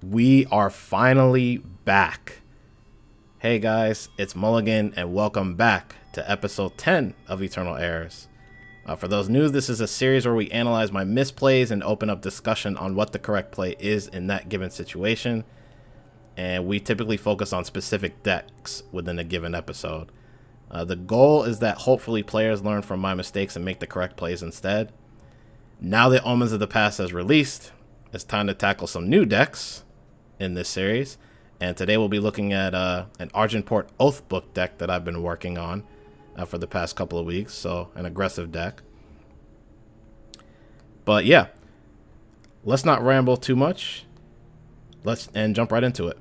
We are finally back. Hey guys, it's Mulligan and welcome back to episode 10 of Eternal Errors. For those new, this is a series where we analyze my misplays and open up discussion on what the correct play is in that given situation. And we typically focus on specific decks within a given episode. The goal is that hopefully players learn from my mistakes and make the correct plays instead. Now that Omens of the Past has released, it's time to tackle some new decks in this series. And today we'll be looking at an Argenport Oathbook deck that I've been working on for the past couple of weeks. So an aggressive deck. But yeah, let's not ramble too much. Let's jump right into it.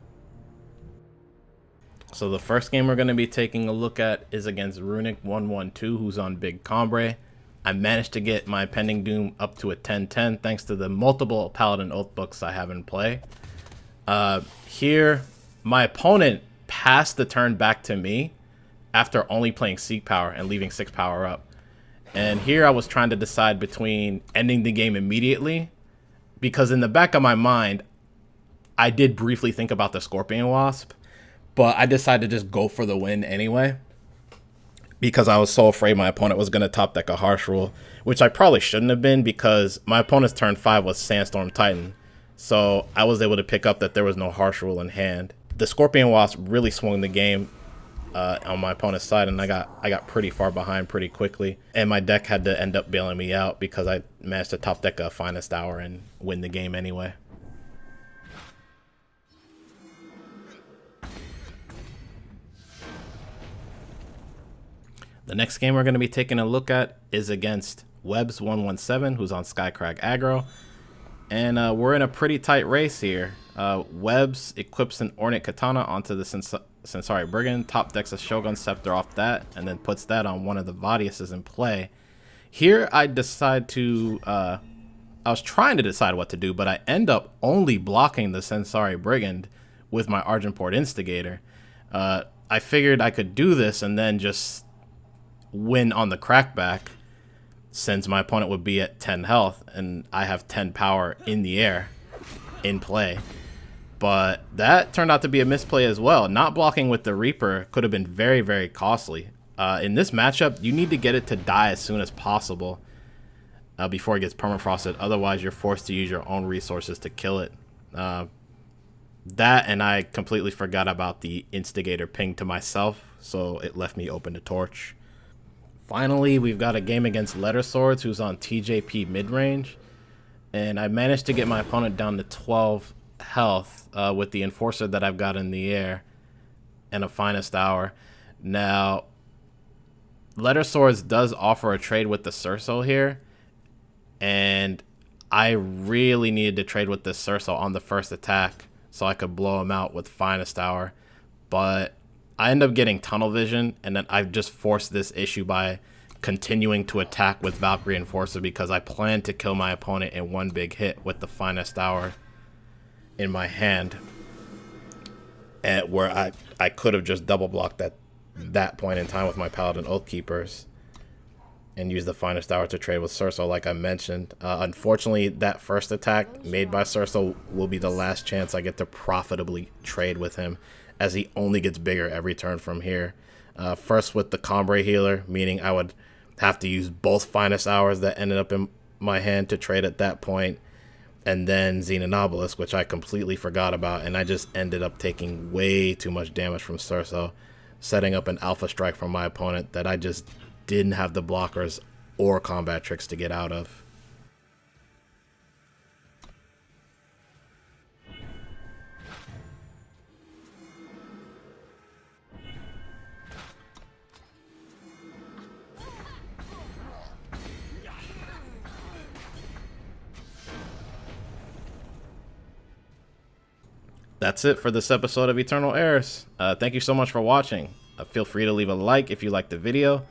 So the first game we're going to be taking a look at is against Runic 112, who's on Big Combre. I managed to get my Pending Doom up to a 10-10 thanks to the multiple Paladin Oathbooks I have in play. Here, my opponent passed the turn back to me after only playing Seek Power and leaving 6 power up. And here I was trying to decide between ending the game immediately, because in the back of my mind, I did briefly think about the Scorpion Wasp, but I decided to just go for the win anyway, because I was so afraid my opponent was going to top deck a Harsh Rule, which I probably shouldn't have been, because my opponent's turn 5 was Sandstorm Titan. So I was able to pick up that there was no Harsh Rule in hand. The Scorpion Wasp really swung the game on my opponent's side, and I got pretty far behind pretty quickly. And my deck had to end up bailing me out because I managed to top deck a Finest Hour and win the game anyway. The next game we're going to be taking a look at is against Webs 117, who's on Skycrack aggro. And we're in a pretty tight race here. Webs equips an Ornate Katana onto the Sensari Brigand, top decks a Shogun Scepter off that, and then puts that on one of the Vadiuses in play. Here I decide to, I was trying to decide what to do, but I end up only blocking the Sensari Brigand with my Argenport Instigator. I figured I could do this and then just win on the crackback, since my opponent would be at 10 health and I have 10 power in the air in play. But that turned out to be a misplay as well. Not blocking with the Reaper could have been very, very costly. In this matchup, you need to get it to die as soon as possible before it gets permafrosted. Otherwise, you're forced to use your own resources to kill it. That, and I completely forgot about the Instigator ping to myself, so it left me open to torch. Finally, we've got a game against Letterswords, who's on TJP mid-range. And I managed to get my opponent down to 12 health with the Enforcer that I've got in the air and a Finest Hour. Now, Letterswords does offer a trade with the Cerso here. And I really needed to trade with this Cerso on the first attack so I could blow him out with Finest Hour. But I end up getting tunnel vision, and then I've just forced this issue by continuing to attack with Valkyrie Enforcer, because I plan to kill my opponent in one big hit with the Finest Hour in my hand, where I could have just double blocked at that point in time with my Paladin Oathkeepers and use the Finest Hour to trade with Cerso like I mentioned. Unfortunately, that first attack made by Cerso will be the last chance I get to profitably trade with him, as he only gets bigger every turn from here. First with the Combre Healer, meaning I would have to use both Finest Hours that ended up in my hand to trade at that point, and then Xenon Obelisk, which I completely forgot about, and I just ended up taking way too much damage from Cerso, setting up an Alpha Strike from my opponent that I just didn't have the blockers or combat tricks to get out of. That's it for this episode of Eternal Errors. Thank you so much for watching. Feel free to leave a like if you liked the video.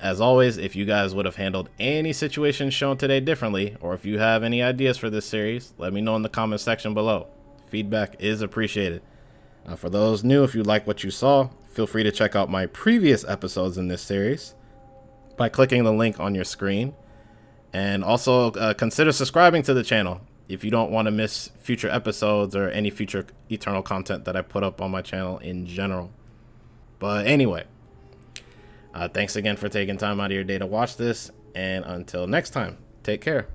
As always, if you guys would have handled any situation shown today differently, or if you have any ideas for this series, let me know in the comment section below. Feedback is appreciated. For those new, if you like what you saw, feel free to check out my previous episodes in this series by clicking the link on your screen. And also consider subscribing to the channel. if you don't want to miss future episodes or any future Eternal content that I put up on my channel in general. But anyway, thanks again for taking time out of your day to watch this, and until next time, take care.